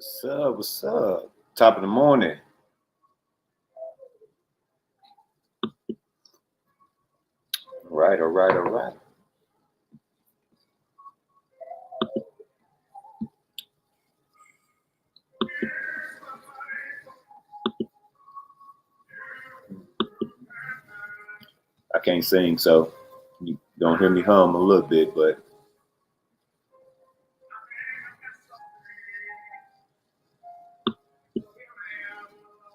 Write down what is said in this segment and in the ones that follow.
What's up? What's up? Top of the morning. All right, all right, all right. I can't sing, so you don't hear me hum a little bit, but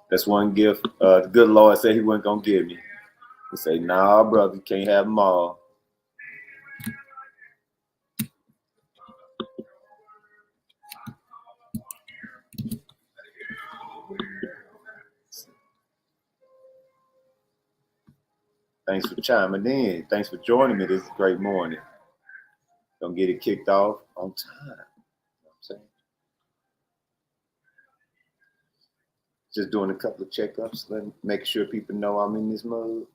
that's one gift the good Lord said he wasn't gonna give me. He said, nah, brother, you can't have them all. Thanks for chiming in. Thanks for joining me this great morning. Gonna get it kicked off on time. You know what I'm saying? Just doing a couple of checkups, make sure people know I'm in this mode.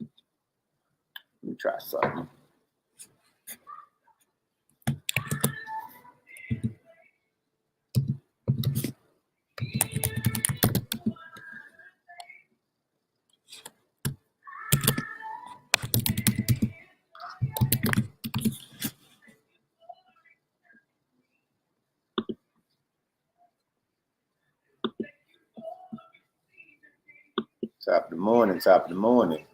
Let me try something. Top of the morning, top of the morning.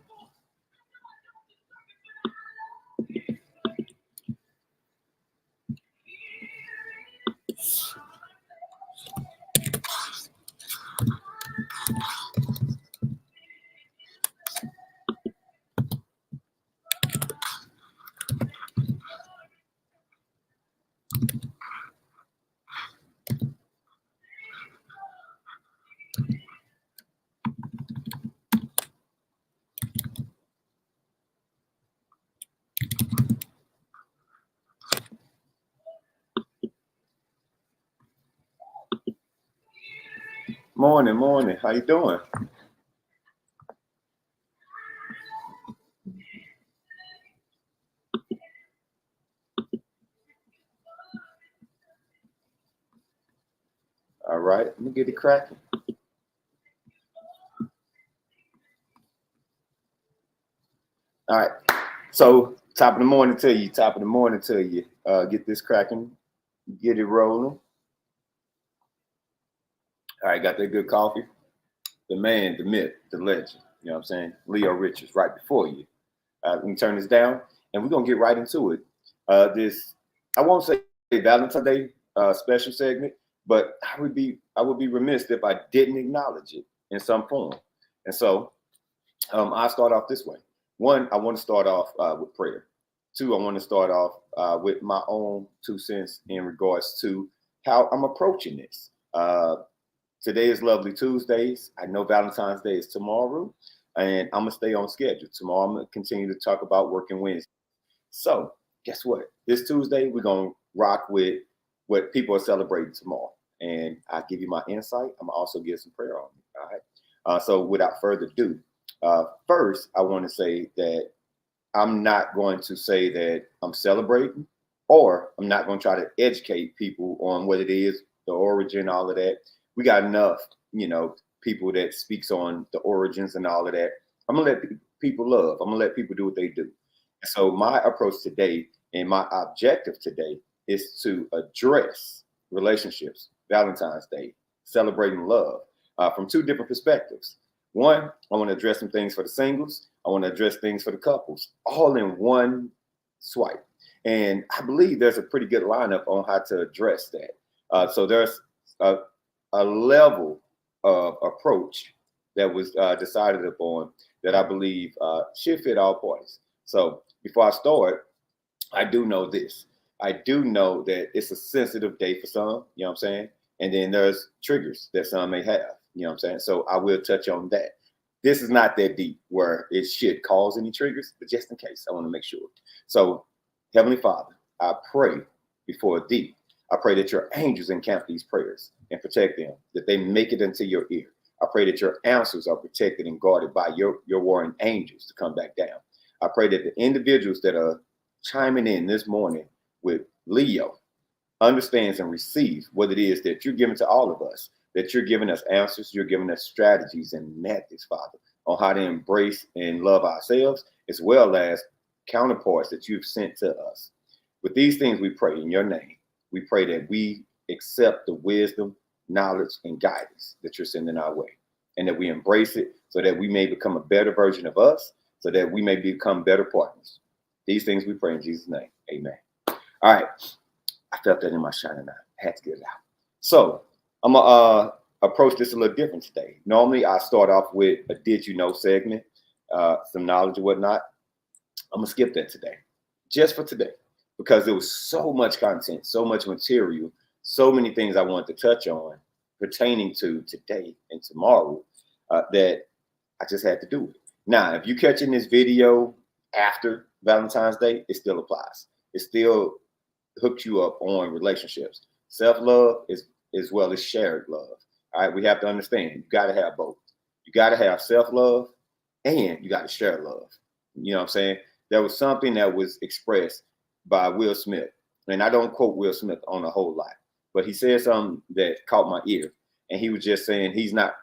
Morning, morning. How you doing? All right, let me get it cracking. All right. So top of the morning to you. Top of the morning to you. Get this cracking. Get it rolling. All right, got that good coffee. The man, the myth, the legend. You know what I'm saying? Leo Richards right before you. Let me turn this down, and we're gonna get right into it. This I won't say Valentine's Day special segment, but I would be remiss if I didn't acknowledge it in some form. And so I'll start off this way. One, I want to start off with prayer. Two, I want to start off with my own 2 cents in regards to how I'm approaching this. Today is Lovely Tuesdays. I know Valentine's Day is tomorrow, and I'm going to stay on schedule. Tomorrow, I'm going to continue to talk about working Wednesday. So, guess what? This Tuesday, we're going to rock with what people are celebrating tomorrow. And I'll give you my insight. I'm going to also give some prayer on it. All right. So, without further ado, first, I want to say that I'm not going to say that I'm celebrating, or I'm not going to try to educate people on what it is, the origin, all of that. We got enough, people that speaks on the origins and all of that. I'm gonna let people love. I'm gonna let people do what they do. So my approach today and my objective today is to address relationships, Valentine's Day, celebrating love from two different perspectives. One, I want to address some things for the singles. I want to address things for the couples, all in one swipe. And I believe there's a pretty good lineup on how to address that. So there's a level of approach that was decided upon that I believe should fit all parties. So before I start, I do know this. I do know that it's a sensitive day for some, you know what I'm saying? And then there's triggers that some may have, you know what I'm saying? So I will touch on that. This is not that deep where it should cause any triggers, but just in case, I want to make sure. So, Heavenly Father, I pray before thee. I pray that your angels encamp these prayers and protect them, that they make it into your ear. I pray that your answers are protected and guarded by your warring angels to come back down. I pray that the individuals that are chiming in this morning with Leo understands and receives what it is that you're giving to all of us, that you're giving us answers, you're giving us strategies and methods, Father, on how to embrace and love ourselves, as well as counterparts that you've sent to us. With these things, we pray in your name. We pray that we accept the wisdom, knowledge, and guidance that you're sending our way, and that we embrace it so that we may become a better version of us, so that we may become better partners. These things we pray in Jesus' name. Amen. All right. I felt that in my shining eye. I had to get it out. So I'm going to approach this a little different today. Normally, I start off with a Did You Know segment, some knowledge and whatnot. I'm going to skip that today, just for today, because there was so much content, so much material, so many things I wanted to touch on pertaining to today and tomorrow that I just had to do it. Now, if you're catching this video after Valentine's Day, it still applies. It still hooks you up on relationships. Self-love is as well as shared love. All right, we have to understand you got to have both. You got to have self-love and you got to share love. You know what I'm saying? There was something that was expressed by Will Smith, and I don't quote Will Smith on a whole lot, but he said something that caught my ear, and he was just saying he's not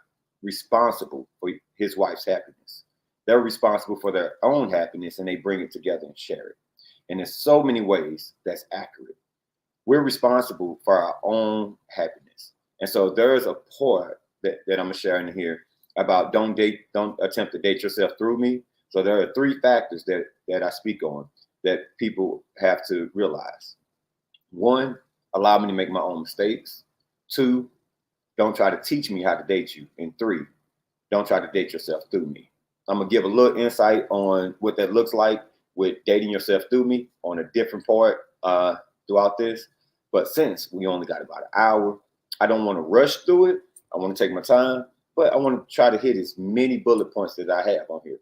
responsible for his wife's happiness. They're responsible for their own happiness, and they bring it together and share it. And in so many ways, that's accurate. We're responsible for our own happiness. And so there is a part that I'm going to share in here about don't attempt to date yourself through me. So there are 3 factors that I speak on that people have to realize. 1, allow me to make my own mistakes. 2, don't try to teach me how to date you. And 3, don't try to date yourself through me. I'm going to give a little insight on what that looks like with dating yourself through me on a different part throughout this. But since we only got about an hour, I don't want to rush through it. I want to take my time, but I want to try to hit as many bullet points that I have on here.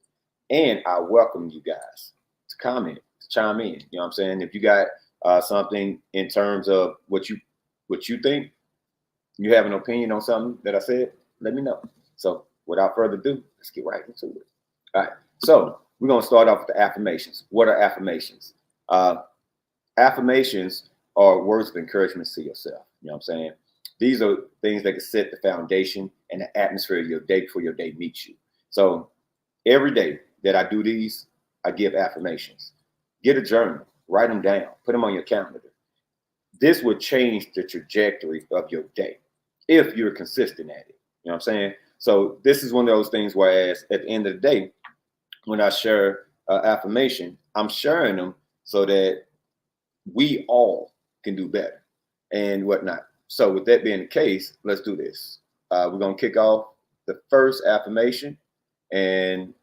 And I welcome you guys to comment, to chime in. You know what I'm saying? If you got something in terms of what you think, you have an opinion on something that I said, let me know. So without further ado, let's get right into it. All right. So we're going to start off with the affirmations. What are affirmations? Affirmations are words of encouragement to yourself. You know what I'm saying? These are things that can set the foundation and the atmosphere of your day before your day meets you. So every day that I do these, I give affirmations. Get a journal, write them down, put them on your calendar. This will change the trajectory of your day if you're consistent at it. You know what I'm saying? So this is one of those things whereas at the end of the day, when I share affirmation, I'm sharing them so that we all can do better and whatnot. So with that being the case, let's do this. We're going to kick off the first affirmation. And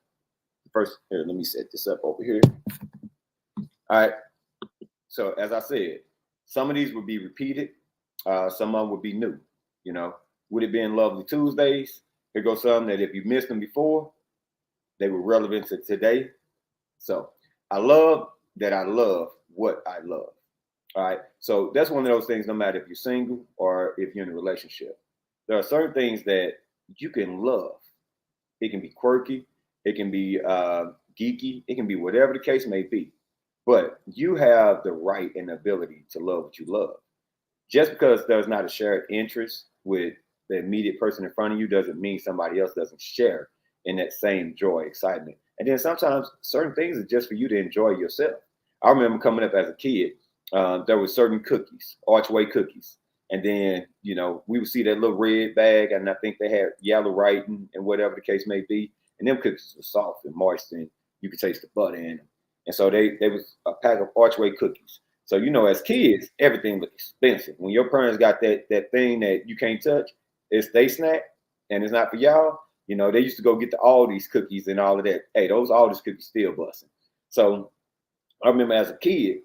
first, here, let me set this up over here. All right. So as I said, some of these would be repeated. Some of them would be new. You know, with it being Lovely Tuesdays, here goes some that if you missed them before, they were relevant to today. So I love that I love what I love. All right. So that's one of those things, no matter if you're single or if you're in a relationship. There are certain things that you can love. It can be quirky. It can be geeky. It can be whatever the case may be. But you have the right and ability to love what you love. Just because there's not a shared interest with the immediate person in front of you doesn't mean somebody else doesn't share in that same joy, excitement. And then sometimes certain things are just for you to enjoy yourself. I remember coming up as a kid, there were certain cookies, Archway cookies. And then, you know, we would see that little red bag, and I think they had yellow writing and whatever the case may be. And them cookies were soft and moist, and you could taste the butter in them. And so they was a pack of Archway cookies. So, you know, as kids, everything looked expensive. When your parents got that thing that you can't touch, it's they snack, and it's not for y'all. You know, they used to go get the Aldi's cookies and all of that. Hey, those Aldi's cookies still busting. So I remember as a kid,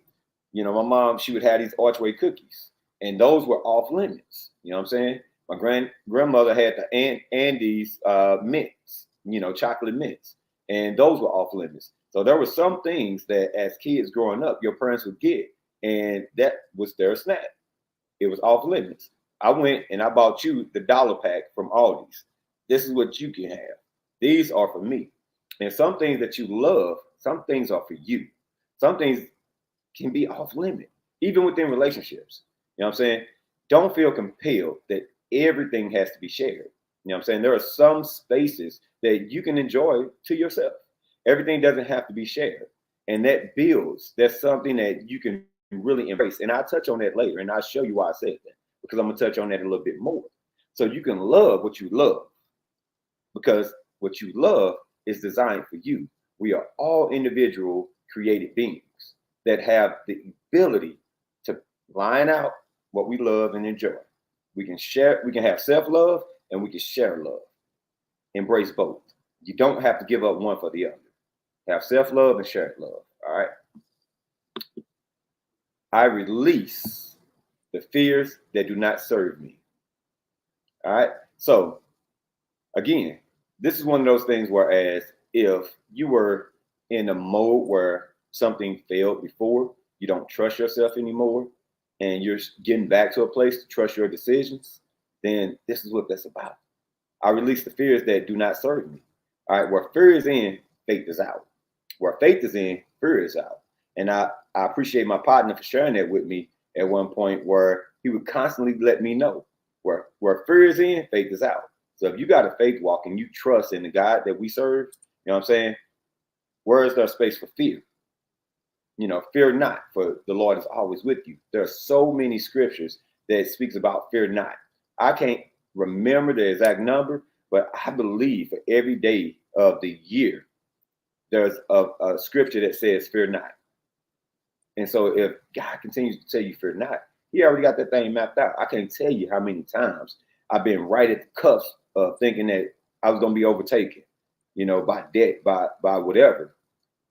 you know, my mom, she would have these Archway cookies, and those were off limits. You know what I'm saying? My grandmother had the Andes mints, you know, chocolate mints, and those were off limits. So there were some things that as kids growing up, your parents would get, and that was their snack. It was off limits. I went and I bought you the dollar pack from Aldi's. This is what you can have. These are for me. And some things that you love, some things are for you. Some things can be off limit. even within relationships. You know what I'm saying? Don't feel compelled that everything has to be shared. You know what I'm saying? There are some spaces that you can enjoy to yourself. Everything doesn't have to be shared. And that builds, that's something that you can really embrace. And I'll touch on that later and I'll show you why I said that because I'm going to touch on that a little bit more. So you can love what you love because what you love is designed for you. We are all individual created beings that have the ability to line out what we love and enjoy. We can share, we can have self-love and we can share love. Embrace both. You don't have to give up one for the other. Have self-love and shared love. All right. I release the fears that do not serve me. All right. So again, this is one of those things whereas if you were in a mode where something failed before, you don't trust yourself anymore, and you're getting back to a place to trust your decisions, then this is what that's about. I release the fears that do not serve me. All right. Where fear is in, faith is out. Where faith is in, fear is out. And I appreciate my partner for sharing that with me at one point where he would constantly let me know where fear is in, faith is out. So if you got a faith walk and you trust in the God that we serve, you know what I'm saying? Where is there space for fear? You know, fear not, for the Lord is always with you. There are so many scriptures that speaks about fear not. I can't remember the exact number, but I believe for every day of the year, there's a scripture that says fear not. And so if God continues to tell you fear not, he already got that thing mapped out. I can't tell you how many times I've been right at the cusp of thinking that I was going to be overtaken, you know, by debt, by whatever,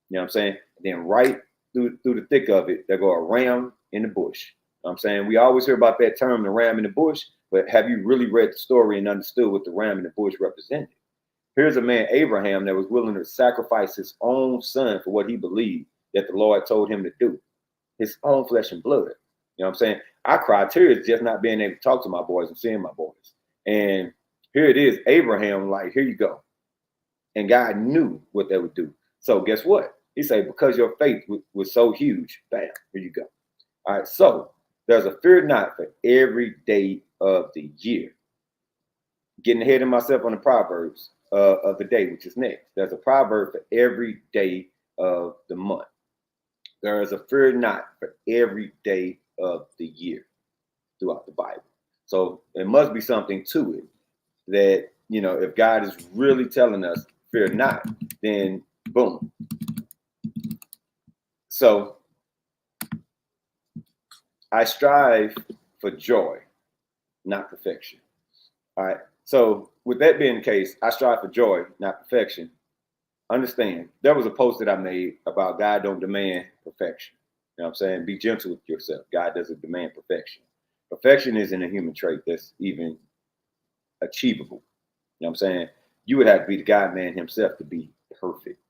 you know what I'm saying? And then right through the thick of it, there go a ram in the bush. You know what I'm saying? We always hear about that term, the ram in the bush, but have you really read the story and understood what the ram in the bush represented? Here's a man, Abraham, that was willing to sacrifice his own son for what he believed that the Lord told him to do, his own flesh and blood. You know what I'm saying? I cry tears just not being able to talk to my boys and seeing my boys. And here it is, Abraham, like, here you go. And God knew what they would do. So guess what? He said, because your faith was so huge, bam, here you go. All right, so there's a fear not for every day of the year. Getting ahead of myself on the Proverbs of the day, which is next. There's a proverb for every day of the month. There is a fear not for every day of the year throughout the Bible. So there must be something to it that, you know, if God is really telling us fear not, then boom. So I strive for joy, not perfection. All right. So with that being the case, I strive for joy, not perfection. Understand, there was a post that I made about God don't demand perfection. You know what I'm saying? Be gentle with yourself. God doesn't demand perfection. Perfection isn't a human trait that's even achievable. You know what I'm saying? You would have to be the God man himself to be perfect.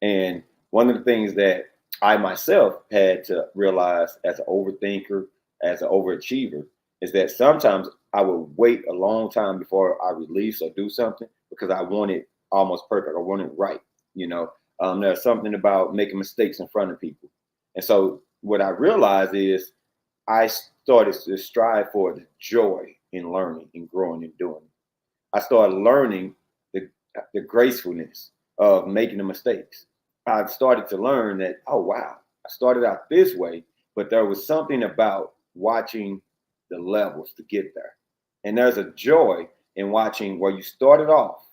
And one of the things that I myself had to realize as an overthinker, as an overachiever, is that sometimes I would wait a long time before I release or do something because I want it almost perfect. I want it right. You know, there's something about making mistakes in front of people. And so what I realized is I started to strive for the joy in learning and growing and doing. I started learning the gracefulness of making the mistakes. I started to learn that, oh, wow, I started out this way, but there was something about watching the levels to get there. And there's a joy in watching where you started off.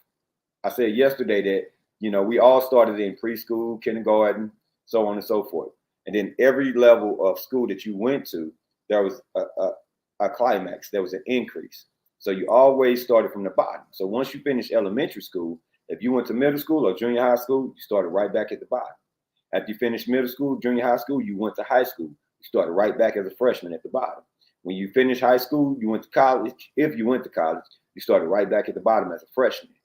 I said yesterday that, you know, we all started in preschool, kindergarten, so on and so forth. And then every level of school that you went to, there was a climax, there was an increase. So you always started from the bottom. So once you finish elementary school, if you went to middle school or junior high school, you started right back at the bottom. After you finished middle school, junior high school, you went to high school. You started right back as a freshman at the bottom. When you finished high school, you went to college. If you went to college, you started right back at the bottom as a freshman.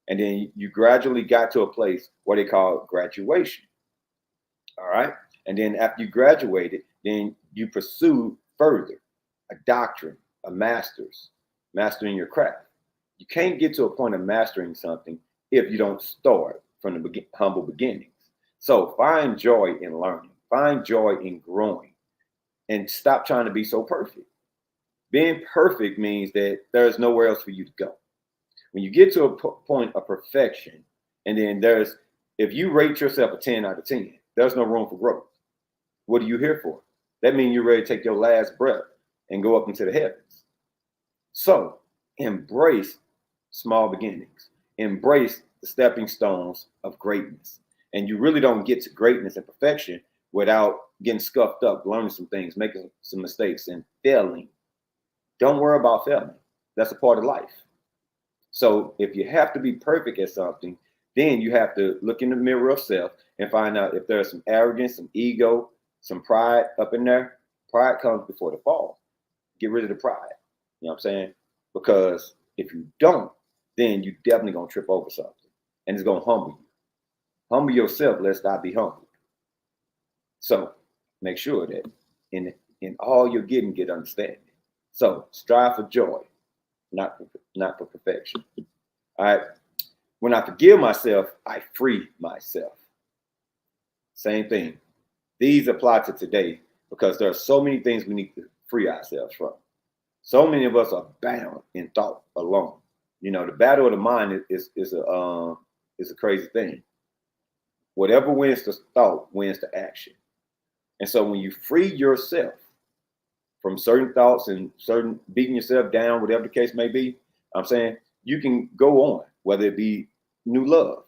And then you gradually got to a place what they call graduation. All right. And then after you graduated, then you pursued further a doctorate, a master's, mastering your craft. You can't get to a point of mastering something if you don't start from the humble beginnings. So find joy in learning, find joy in growing. and stop trying to be so perfect. Being perfect means that there's nowhere else for you to go. When you get to a point of perfection, and then if you rate yourself a 10 out of 10, there's no room for growth. What are you here for? That means you're ready to take your last breath and go up into the heavens. So embrace small beginnings. Embrace the stepping stones of greatness. And you really don't get to greatness and perfection without getting scuffed up, learning some things, making some mistakes, and failing. Don't worry about failing. That's a part of life. So if you have to be perfect at something, then you have to look in the mirror of self and find out if there's some arrogance, some ego, some pride up in there. Pride comes before the fall. Get rid of the pride. You know what I'm saying? Because if you don't, then you definitely gonna trip over something, and it's gonna humble you. Humble yourself, lest I be humbled. So make sure that in all you're getting, get understanding. So strive for joy, not for perfection. All right. When I forgive myself, I free myself. Same thing. These apply to today because there are so many things we need to free ourselves from. So many of us are bound in thought alone. You know, the battle of the mind is a crazy thing. Whatever wins the thought wins the action. And so when you free yourself from certain thoughts and certain beating yourself down, whatever the case may be, I'm saying you can go on, whether it be new love,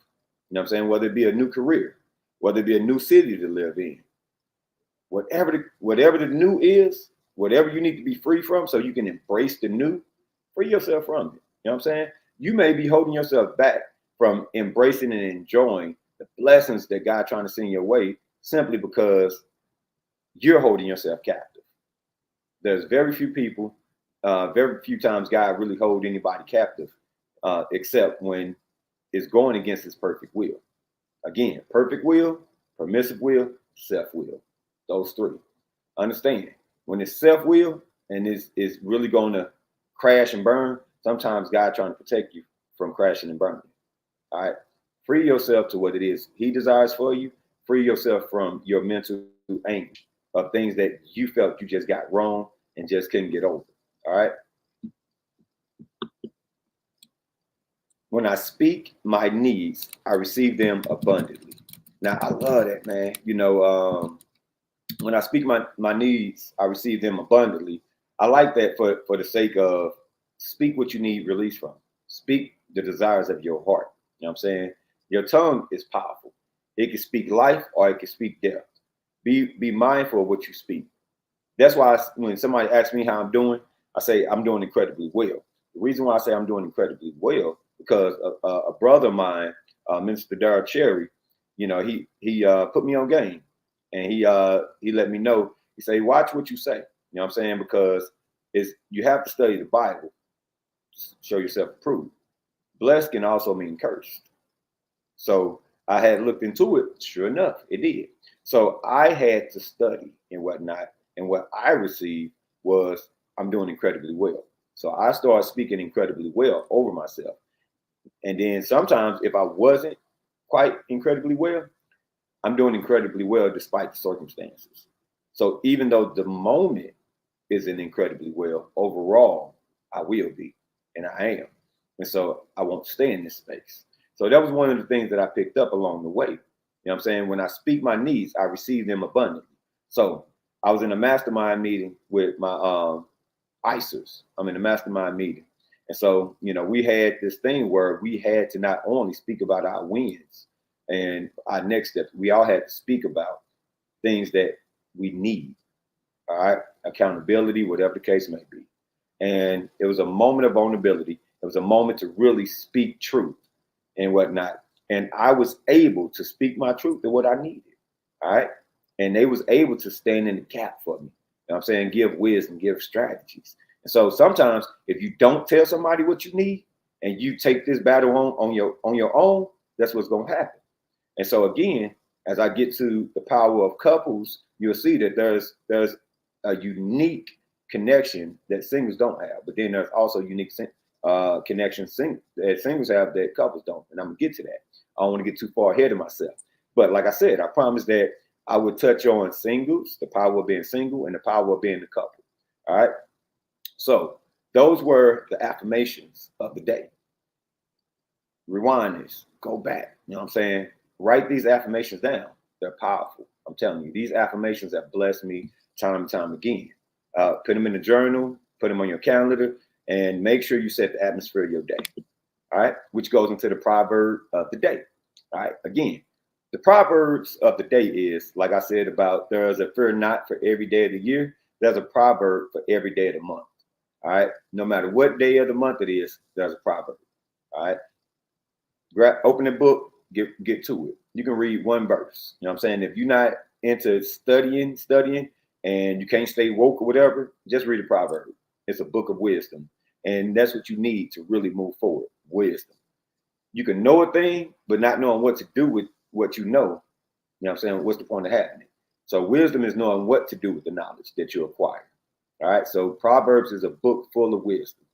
you know what I'm saying, whether it be a new career, whether it be a new city to live in, whatever the new is, whatever you need to be free from so you can embrace the new, free yourself from it. You know what I'm saying? You may be holding yourself back from embracing and enjoying the blessings that God trying to send your way simply because you're holding yourself captive. There's very few people, very few times God really hold anybody captive, except when it's going against his perfect will. Again, perfect will, permissive will, self-will. Those three. Understand, when it's self-will and it's really going to crash and burn, sometimes God trying to protect you from crashing and burning. All right. Free yourself to what it is he desires for you. Free yourself from your mental anguish of things that you felt you just got wrong and just couldn't get over. All right. When I speak my needs, I receive them abundantly. Now, I love that, man. You know, when I speak my needs, I receive them abundantly. I like that for the sake of speak what you need release from. Speak the desires of your heart. You know what I'm saying? Your tongue is powerful. It can speak life or it can speak death. Be mindful of what you speak. That's why when somebody asks me how I'm doing, I say I'm doing incredibly well. The reason why I say I'm doing incredibly well because a brother of mine, Minister Darrell Cherry, you know, he put me on game, and he let me know. He said, watch what you say. You know what I'm saying? Because you have to study the Bible to show yourself approved. Blessed can also mean cursed. So I had looked into it. Sure enough, it did. So I had to study and whatnot. And what I received was I'm doing incredibly well. So I started speaking incredibly well over myself. And then sometimes if I wasn't quite incredibly well, I'm doing incredibly well despite the circumstances. So even though the moment isn't incredibly well, overall, I will be, and I am. And so I won't stay in this space. So that was one of the things that I picked up along the way. You know what I'm saying? When I speak my needs, I receive them abundantly. So I was in a mastermind meeting with my ICERs. I'm in a mastermind meeting. And so, you know, we had this thing where we had to not only speak about our wins and our next steps, we all had to speak about things that we need. All right. Accountability, whatever the case may be. And it was a moment of vulnerability. It was a moment to really speak truth and whatnot. And I was able to speak my truth and what I needed. All right. And they was able to stand in the gap for me. You know what I'm saying? Give wisdom, give strategies. And so sometimes if you don't tell somebody what you need and you take this battle on your own, that's what's going to happen. And so again, as I get to the power of couples, you'll see that there's a unique connection that singles don't have, but then there's also unique connections that singles have that couples don't. And I'm gonna get to that. I don't want to get too far ahead of myself. But like I said, I promise that I would touch on singles, the power of being single, and the power of being a couple. All right. So those were the affirmations of the day. Rewind this, go back. You know what I'm saying? Write these affirmations down. They're powerful. I'm telling you, these affirmations have blessed me time and time again. Put them in a journal, put them on your calendar, and make sure you set the atmosphere of your day. All right, which goes into the proverb of the day. All right, again, the proverbs of the day is, like I said, about there's a fear not for every day of the year. There's a proverb for every day of the month. All right, no matter what day of the month it is, there's a proverb. All right, open the book, get to it. You can read one verse. You know what I'm saying? If you're not into studying, and you can't stay woke or whatever, just read a proverb. It's a book of wisdom. And that's what you need to really move forward. Wisdom. You can know a thing, but not knowing what to do with what you know. You know what I'm saying? What's the point of having it? So wisdom is knowing what to do with the knowledge that you acquire. All right. So Proverbs is a book full of wisdom,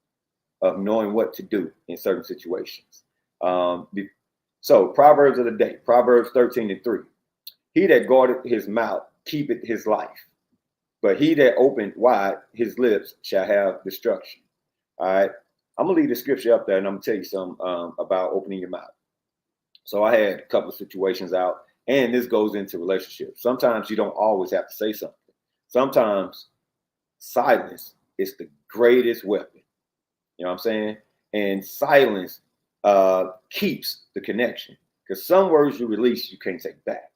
of knowing what to do in certain situations. So Proverbs of the day, Proverbs 13:3. He that guardeth his mouth keepeth his life, but he that opened wide his lips shall have destruction. All right. I'm gonna leave the scripture up there, and I'm gonna tell you some about opening your mouth. So I had a couple of situations out, and this goes into relationships. Sometimes you don't always have to say something. Sometimes silence is the greatest weapon. You know what I'm saying? And silence keeps the connection, because some words you release you can't take back.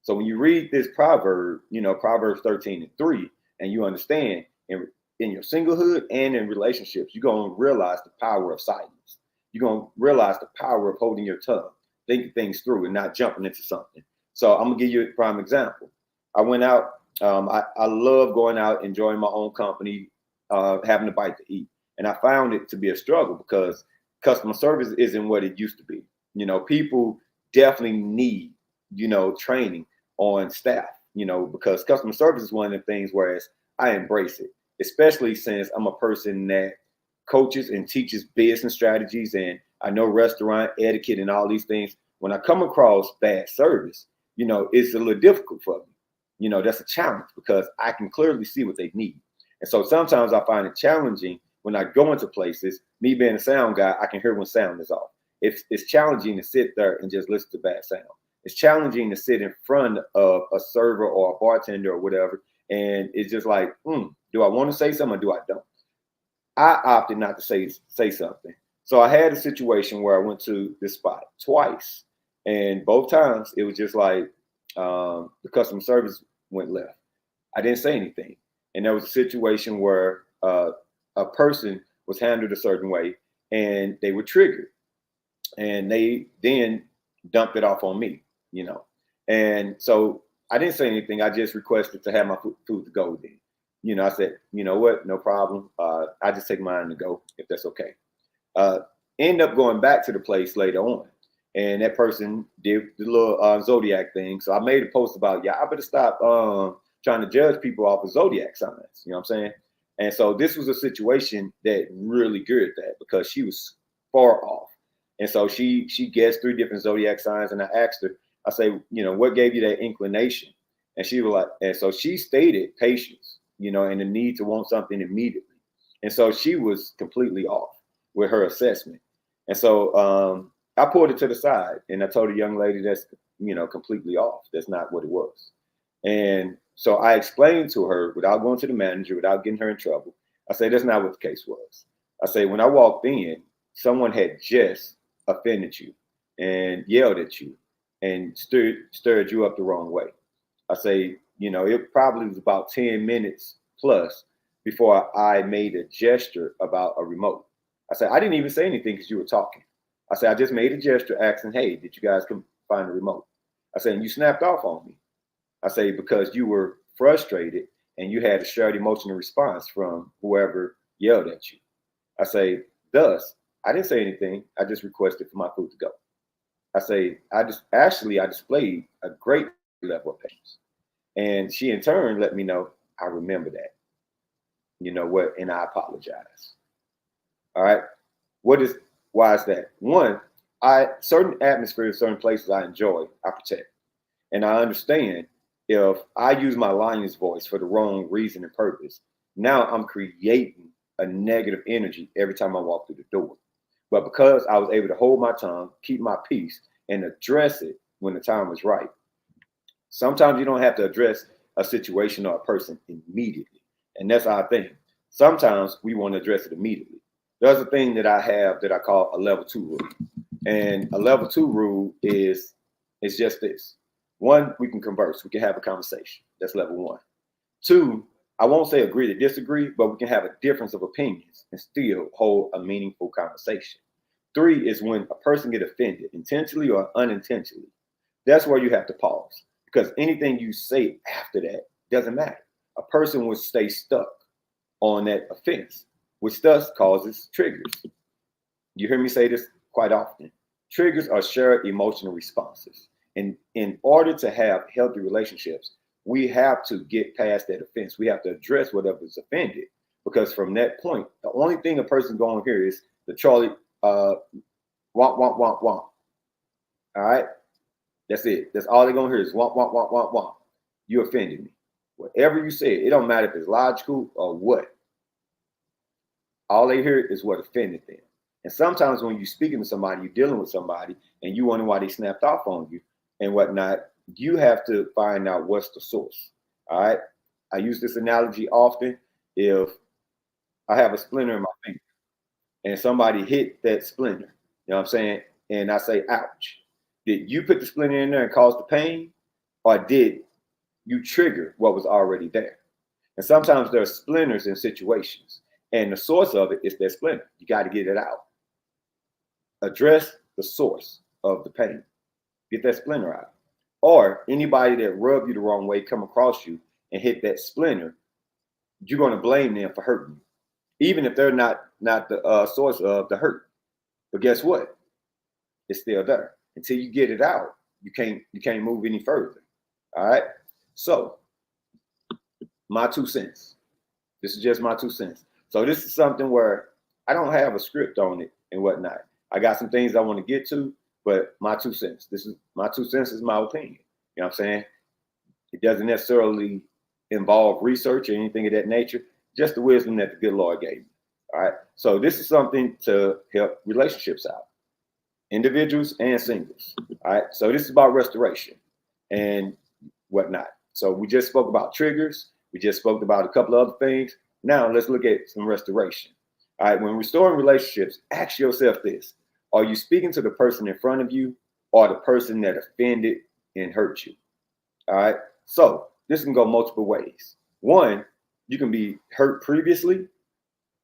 So when you read this proverb, Proverbs 13:3, and you understand in your singlehood and in relationships, you're going to realize the power of silence. You're going to realize the power of holding your tongue, thinking things through and not jumping into something. So I'm going to give you a prime example. I went out. I love going out, enjoying my own company, having a bite to eat. And I found it to be a struggle because customer service isn't what it used to be. People definitely need, training on staff, because customer service is one of the things, whereas I embrace it, especially since I'm a person that coaches and teaches business strategies, and I know restaurant etiquette and all these things. When I come across bad service, it's a little difficult for me. That's a challenge because I can clearly see what they need. And so sometimes I find it challenging when I go into places. Me being a sound guy, I can hear when sound is off. It's challenging to sit there and just listen to bad sound. It's challenging to sit in front of a server or a bartender or whatever, and it's just like, do I want to say something or do I don't? I opted not to say something. So I had a situation where I went to this spot twice, and both times it was just like the customer service went left. I didn't say anything, and there was a situation where a person was handled a certain way, and they were triggered, and they then dumped it off on me. And so I didn't say anything. I just requested to have my food to go then. I said, you know what, no problem. I just take mine to go if that's okay. End up going back to the place later on, and that person did the little zodiac thing. So I made a post about, I better stop trying to judge people off of zodiac signs. You know what I'm saying? And so this was a situation that really geared that, because she was far off. And so she guessed 3 different zodiac signs, and I asked her, I say, what gave you that inclination? And she was like, and so she stated patience, and the need to want something immediately. And so she was completely off with her assessment. And so I pulled it to the side, and I told the young lady that's, completely off. That's not what it was. And so I explained to her without going to the manager, without getting her in trouble. I say, that's not what the case was. I say, when I walked in, someone had just offended you and yelled at you and stirred you up the wrong way. I say, it probably was about 10 minutes plus before I made a gesture about a remote. I said, I didn't even say anything because you were talking. I said, I just made a gesture asking, hey, did you guys come find a remote? I said, and you snapped off on me. I say, because you were frustrated and you had a shared emotional response from whoever yelled at you. I say, thus, I didn't say anything. I just requested for my food to go. I say, I displayed a great level of patience. And she in turn let me know, I remember that. You know what? And I apologize. All right. Why is that? One, certain atmospheres, certain places I enjoy, I protect. And I understand if I use my lion's voice for the wrong reason and purpose, now I'm creating a negative energy every time I walk through the door. But because I was able to hold my tongue, keep my peace, and address it when the time was right, sometimes you don't have to address a situation or a person immediately. And that's our thing. Sometimes we want to address it immediately. There's a thing that I have that I call a level 2 rule. And a level 2 rule is just this. One, we can converse. We can have a conversation. That's level 1. 2, I won't say agree to disagree, but we can have a difference of opinions and still hold a meaningful conversation. 3 is when a person get offended, intentionally or unintentionally. That's where you have to pause, because anything you say after that doesn't matter. A person will stay stuck on that offense, which thus causes triggers. You hear me say this quite often. Triggers are shared emotional responses. And in order to have healthy relationships, we have to get past that offense. We have to address whatever is offended, because from that point, the only thing a person going to hear is the Charlie womp, womp, womp, womp. All right? That's it. That's all they're going to hear is womp, womp, womp, womp, womp. You offended me. Whatever you say, it don't matter if it's logical or what. All they hear is what offended them. And sometimes when you're speaking to somebody, you're dealing with somebody, and you wonder why they snapped off on you and whatnot, you have to find out what's the source. All right. I use this analogy often. If I have a splinter in my finger and somebody hit that splinter, you know what I'm saying? And I say, ouch. Did you put the splinter in there and cause the pain? Or did you trigger what was already there? And sometimes there are splinters in situations, and the source of it is that splinter. You got to get it out. Address the source of the pain. Get that splinter out. Or anybody that rubbed you the wrong way come across you and hit that splinter, you're going to blame them for hurting you, even if they're not the source of the hurt. But guess what? It's still there. Until you get it out, you can't move any further. All right. So my 2 cents. This is just my 2 cents. So this is something where I don't have a script on it and whatnot. I got some things I want to get to, but my 2 cents. This is my 2 cents is my opinion. You know what I'm saying? It doesn't necessarily involve research or anything of that nature, just the wisdom that the good Lord gave me. All right. So this is something to help relationships out, individuals and singles. All right. So this is about restoration and whatnot. So we just spoke about triggers. We just spoke about a couple of other things. Now let's look at some restoration. All right. When restoring relationships, ask yourself this. Are you speaking to the person in front of you or the person that offended and hurt you? All right. So this can go multiple ways. One, you can be hurt previously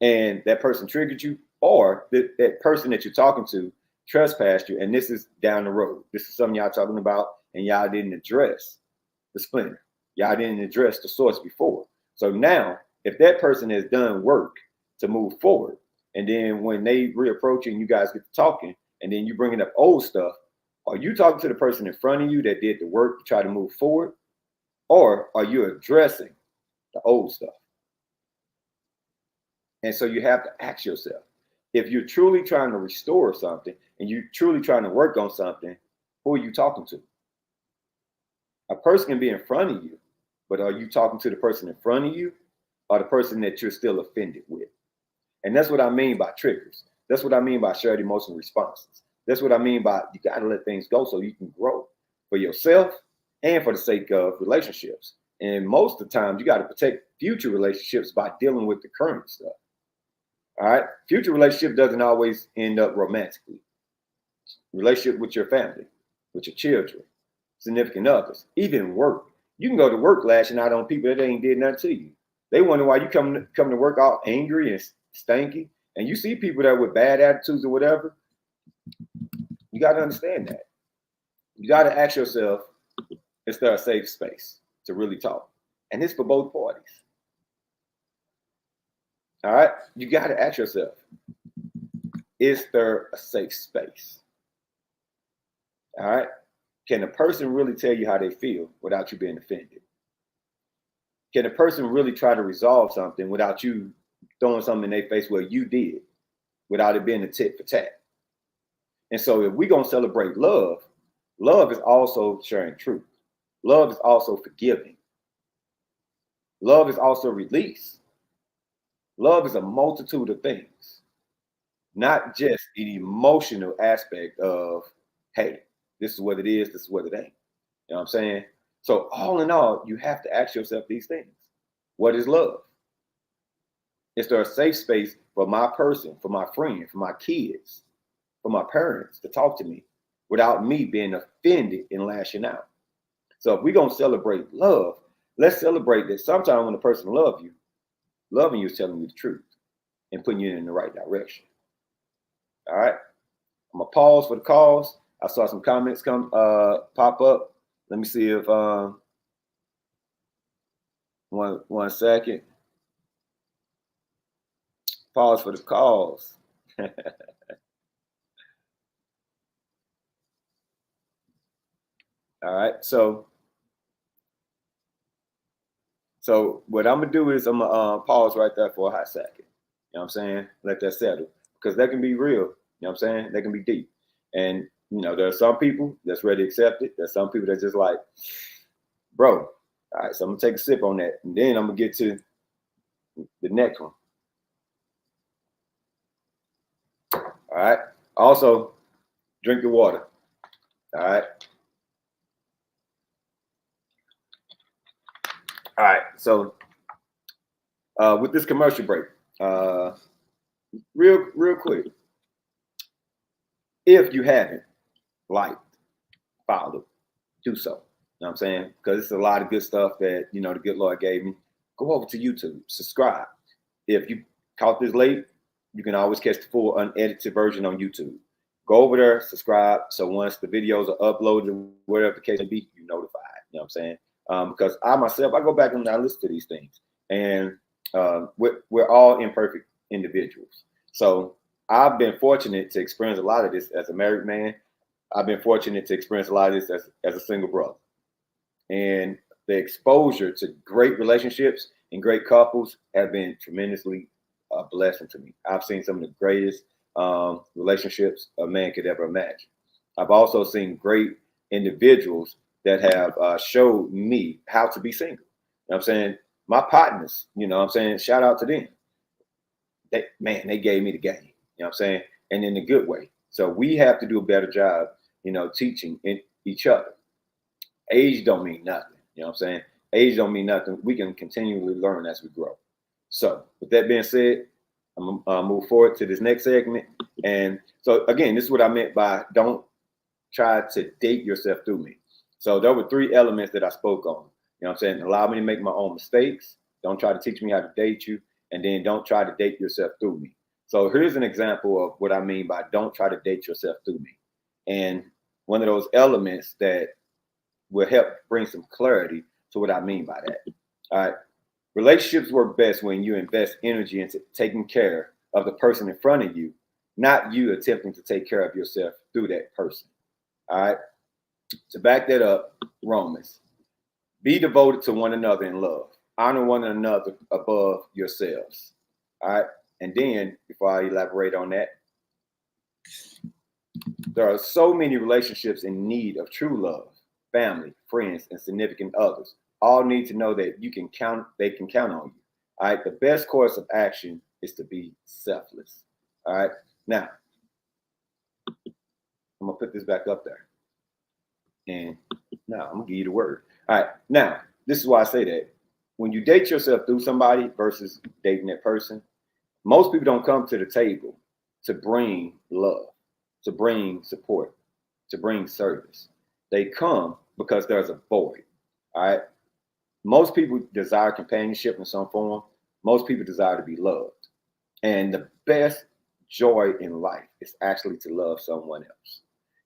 and that person triggered you, or that person that you're talking to trespassed you, and this is down the road. This is something y'all talking about, and y'all didn't address the splinter. Y'all didn't address the source before. So now, if that person has done work to move forward, and then when they reapproach you and you guys get to talking, and then you bringing up old stuff, are you talking to the person in front of you that did the work to try to move forward, or are you addressing the old stuff? And so you have to ask yourself, if you're truly trying to restore something and you're truly trying to work on something, who are you talking to? A person can be in front of you, but are you talking to the person in front of you or the person that you're still offended with? And that's what I mean by triggers. That's what I mean by shared emotional responses. That's what I mean by you got to let things go so you can grow for yourself and for the sake of relationships. And most of the time, you got to protect future relationships by dealing with the current stuff. All right. Future relationship doesn't always end up romantically. Relationship with your family, with your children, significant others, even work. You can go to work lashing out on people that ain't did nothing to you. They wonder why you come to work all angry and stanky. And you see people that with bad attitudes or whatever. You got to understand that. You got to ask yourself, is there a safe space to really talk? And it's for both parties. All right. You got to ask yourself, is there a safe space? All right. Can a person really tell you how they feel without you being offended? Can a person really try to resolve something without you throwing something in their face where you did, without it being a tit for tat? And so if we're going to celebrate love, love is also sharing truth. Love is also forgiving. Love is also release. Love is a multitude of things, not just an emotional aspect of, hey, this is what it is, this is what it ain't. You know what I'm saying? So, all in all, you have to ask yourself these things. What is love? Is there a safe space for my person, for my friend, for my kids, for my parents to talk to me without me being offended and lashing out? So, if we're going to celebrate love, let's celebrate that sometimes when a person loves you, loving you is telling you the truth and putting you in the right direction. All right. I'm gonna pause for the calls. I saw some comments come pop up. Let me see if one second. Pause for the calls. All right. So what I'm gonna do is I'm gonna pause right there for a hot second. You know what I'm saying? Let that settle. Because that can be real. You know what I'm saying? That can be deep. And there are some people that's ready to accept it. There's some people that's just like, bro. All right, so I'm gonna take a sip on that, and then I'm gonna get to the next one. All right. Also, drink your water. All right. All right. So, with this commercial break, real quick, if you haven't liked, followed, do so. You know what I'm saying? Because it's a lot of good stuff that the good Lord gave me. Go over to YouTube, subscribe. If you caught this late, you can always catch the full unedited version on YouTube. Go over there, subscribe. So once the videos are uploaded, whatever the case may be, you're notified. You know what I'm saying? Because I myself, I go back and I listen to these things, and we're all imperfect individuals. So I've been fortunate to experience a lot of this as a married man. I've been fortunate to experience a lot of this as a single brother, and the exposure to great relationships and great couples have been tremendously a blessing to me. I've seen some of the greatest relationships a man could ever imagine. I've also seen great individuals that have showed me how to be single. You know what I'm saying? My partners, what I'm saying, shout out to them. They gave me the game. You know what I'm saying? And in a good way. So we have to do a better job, teaching each other. Age don't mean nothing. You know what I'm saying? Age don't mean nothing. We can continually learn as we grow. So with that being said, I'm gonna move forward to this next segment. And so again, this is what I meant by don't try to date yourself through me. So there were 3 elements that I spoke on. You know what I'm saying? Allow me to make my own mistakes. Don't try to teach me how to date you. And then don't try to date yourself through me. So here's an example of what I mean by don't try to date yourself through me. And one of those elements that will help bring some clarity to what I mean by that. All right. Relationships work best when you invest energy into taking care of the person in front of you, not you attempting to take care of yourself through that person. All right. To back that up, Romans, be devoted to one another in love. Honor one another above yourselves. All right. And then, before I elaborate on that, there are so many relationships in need of true love. Family, friends, and significant others all need to know that they can count on you. All right. The best course of action is to be selfless. All right. Now, I'm going to put this back up there. And now I'm going to give you the word. All right. Now, this is why I say that. When you date yourself through somebody versus dating that person, most people don't come to the table to bring love, to bring support, to bring service. They come because there's a void. All right. Most people desire companionship in some form. Most people desire to be loved. And the best joy in life is actually to love someone else.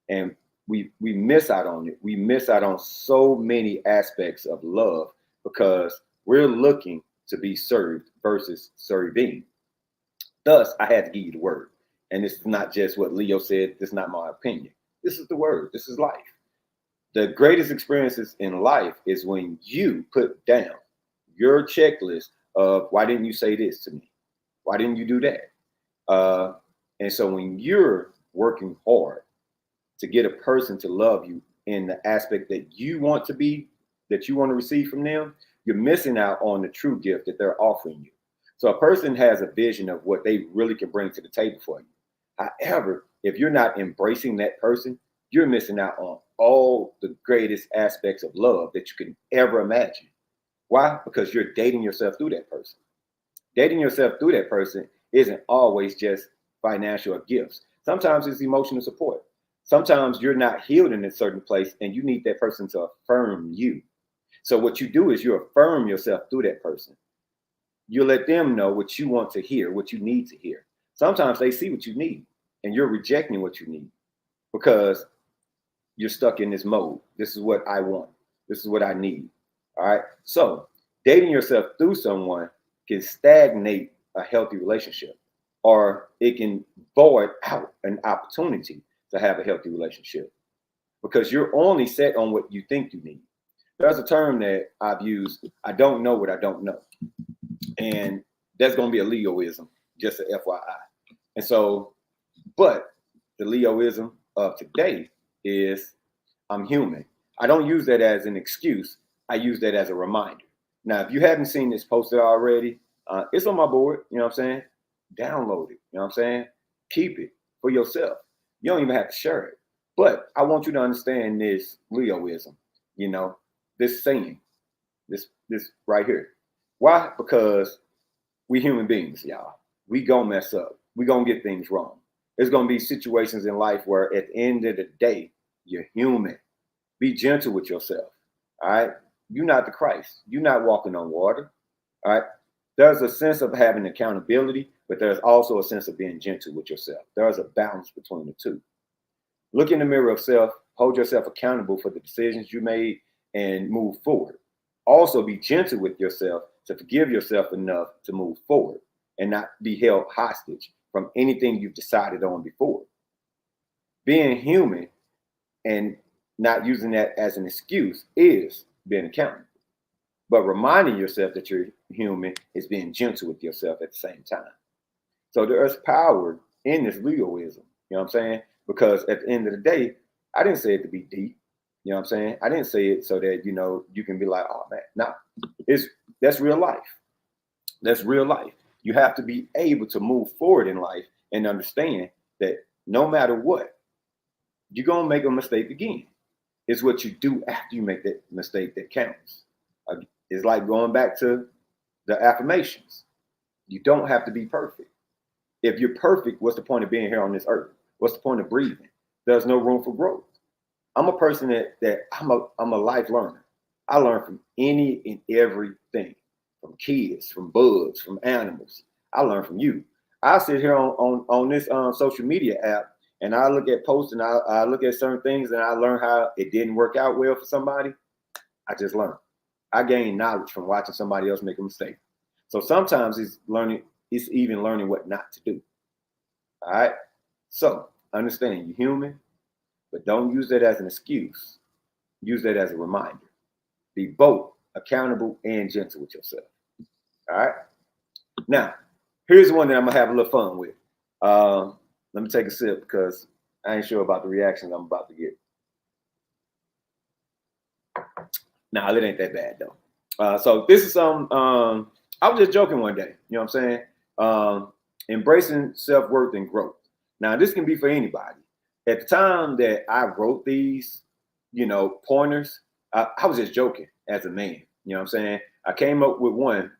And we miss out on it. We miss out on so many aspects of love because we're looking to be served versus serving. Thus, I had to give you the word. And this is not just what Leo said. This is not my opinion. This is the word. This is life. The greatest experiences in life is when you put down your checklist of why didn't you say this to me? Why didn't you do that? And so when you're working hard to get a person to love you in the aspect that you want to be that you want to receive from them, you're missing out on the true gift that they're offering you. So a person has a vision of what they really can bring to the table for you. However, if you're not embracing that person, you're missing out on all the greatest aspects of love that you can ever imagine. Why? Because you're dating yourself through that person. Dating yourself through that person isn't always just financial or gifts. Sometimes it's emotional support. Sometimes you're not healed in a certain place and you need that person to affirm you. So what you do is you affirm yourself through that person. You let them know what you want to hear, what you need to hear. Sometimes they see what you need and you're rejecting what you need because you're stuck in this mode. This is what I want. This is what I need. All right. So dating yourself through someone can stagnate a healthy relationship, or it can void out an opportunity to have a healthy relationship because you're only set on what you think you need. There's a term that I've used. I don't know what I don't know. And that's going to be a Leoism, just an FYI. And so, but the Leoism of today is I'm human. I don't use that as an excuse. I use that as a reminder. Now, if you haven't seen this posted already, it's on my board. You know what I'm saying? Download it. You know what I'm saying? Keep it for yourself. You don't even have to share it. But I want you to understand this Leoism, you know, this saying, this right here. Why? Because we human beings, y'all. We gonna mess up. We gonna get things wrong. There's gonna be situations in life where at the end of the day, you're human. Be gentle with yourself. All right. You're not the Christ. You're not walking on water. All right. There's a sense of having accountability, but there's also a sense of being gentle with yourself. There's a balance between the two. Look in the mirror of self, hold yourself accountable for the decisions you made, and move forward. Also, be gentle with yourself to forgive yourself enough to move forward and not be held hostage from anything you've decided on before. Being human and not using that as an excuse is being accountable. But reminding yourself that you're human is being gentle with yourself at the same time. So there's power in this Leoism, you know what I'm saying? Because at the end of the day, I didn't say it to be deep, you know what I'm saying? I didn't say it so that, you know, you can be like, oh man, nah, that's real life. That's real life. You have to be able to move forward in life and understand that no matter what, you're going to make a mistake again. It's what you do after you make that mistake that counts. It's like going back to the affirmations. You don't have to be perfect. If you're perfect, what's the point of being here on this earth? What's the point of breathing? There's no room for growth. I'm a person that I'm a life learner. I learn from any and everything, from kids, from bugs, from animals. I learn from you. I sit here on this social media app and I look at posts and I look at certain things and I learn how it didn't work out well for somebody. I just learn. I gain knowledge from watching somebody else make a mistake. So sometimes it's even learning what not to do. All right. So understand you're human, but don't use that as an excuse. Use that as a reminder. Be both accountable and gentle with yourself. All right. Now, here's one that I'm gonna have a little fun with. Let me take a sip because I ain't sure about the reactions I'm about to get. Nah, it ain't that bad though. So this is some. I was just joking one day. You know what I'm saying? Embracing self-worth and growth. Now, this can be for anybody. At the time that I wrote these, you know, pointers, I was just joking as a man. You know what I'm saying? I came up with one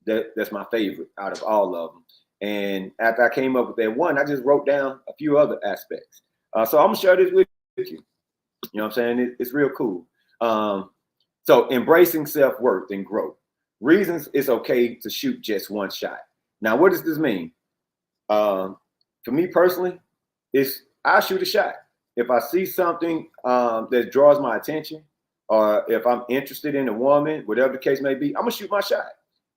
that's my favorite out of all of them. And after I came up with that one, I just wrote down a few other aspects. So I'm gonna share this with you. You know what I'm saying? It's real cool. So embracing self-worth and growth. Reasons it's okay to shoot just one shot. Now, what does this mean? For me personally, I shoot a shot. If I see something that draws my attention, or if I'm interested in a woman, whatever the case may be, I'm gonna shoot my shot.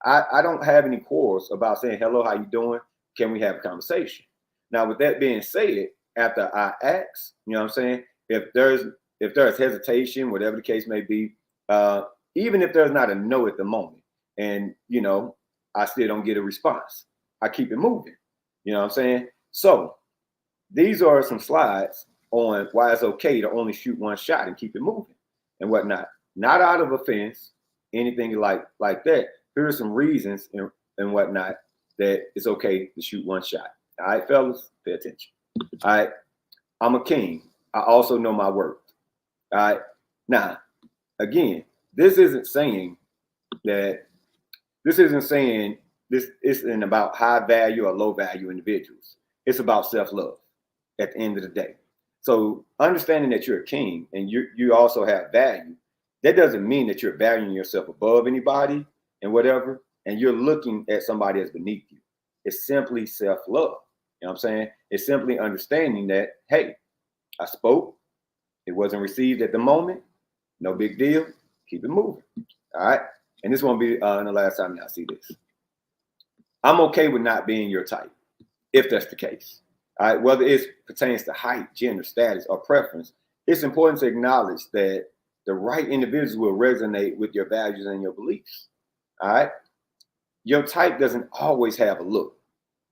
I don't have any quarrels about saying, hello, how you doing? Can we have a conversation? Now, with that being said, after I ask, you know what I'm saying? If there's hesitation, whatever the case may be, even if there's not a no at the moment, and, you know, I still don't get a response, I keep it moving. You know what I'm saying? So these are some slides on why it's okay to only shoot one shot and keep it moving and whatnot. not out of offense, anything like that. Here are some reasons and whatnot that it's okay to shoot one shot. All right, fellas, pay attention. All right, I'm a king. I also know my worth. All right, now again, this isn't saying this isn't about high value or low value individuals. It's about self-love at the end of the day. So understanding that you're a king and you also have value, that doesn't mean that you're valuing yourself above anybody and whatever, and you're looking at somebody as beneath you. It's simply self-love. You know what I'm saying? It's simply understanding that, hey, I spoke, it wasn't received at the moment, no big deal, keep it moving. All right. And this won't be the last time y'all see this. I'm okay with not being your type, if that's the case. All right, whether it pertains to height, gender, status, or preference, it's important to acknowledge that the right individuals will resonate with your values and your beliefs. All right. Your type doesn't always have a look,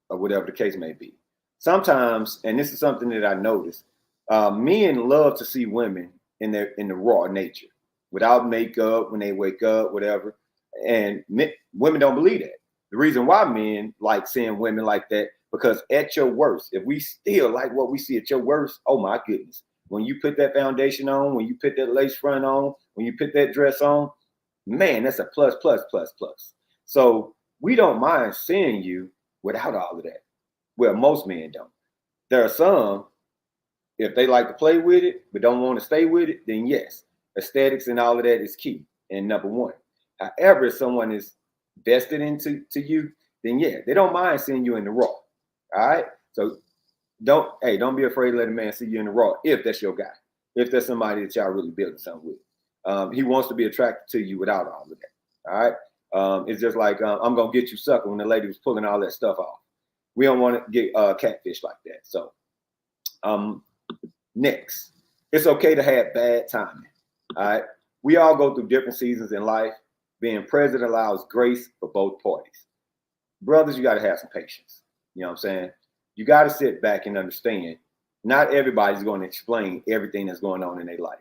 or whatever the case may be. Sometimes, and this is something that I noticed, men love to see women in the raw nature, without makeup, when they wake up, whatever. And women don't believe that. The reason why men like seeing women like that, because at your worst, if we still like what we see at your worst, oh my goodness. When you put that foundation on, when you put that lace front on, when you put that dress on, man, that's a plus, plus, plus, plus. So we don't mind seeing you without all of that. Well, most men don't. There are some, if they like to play with it, but don't want to stay with it, then yes, aesthetics and all of that is key and number one. However, if someone is vested into you, then yeah, they don't mind seeing you in the raw. All right. So don't be afraid to let a man see you in the raw if that's your guy, if that's somebody that y'all really building something with. He wants to be attracted to you without all of that. All right. It's just like I'm gonna get you sucker when the lady was pulling all that stuff off. We don't want to get catfish like that. So next, it's okay to have bad timing. All right. We all go through different seasons in life. Being present allows grace for both parties. Brothers, you got to have some patience. You know what I'm saying? You got to sit back and understand. Not everybody's going to explain everything that's going on in their life.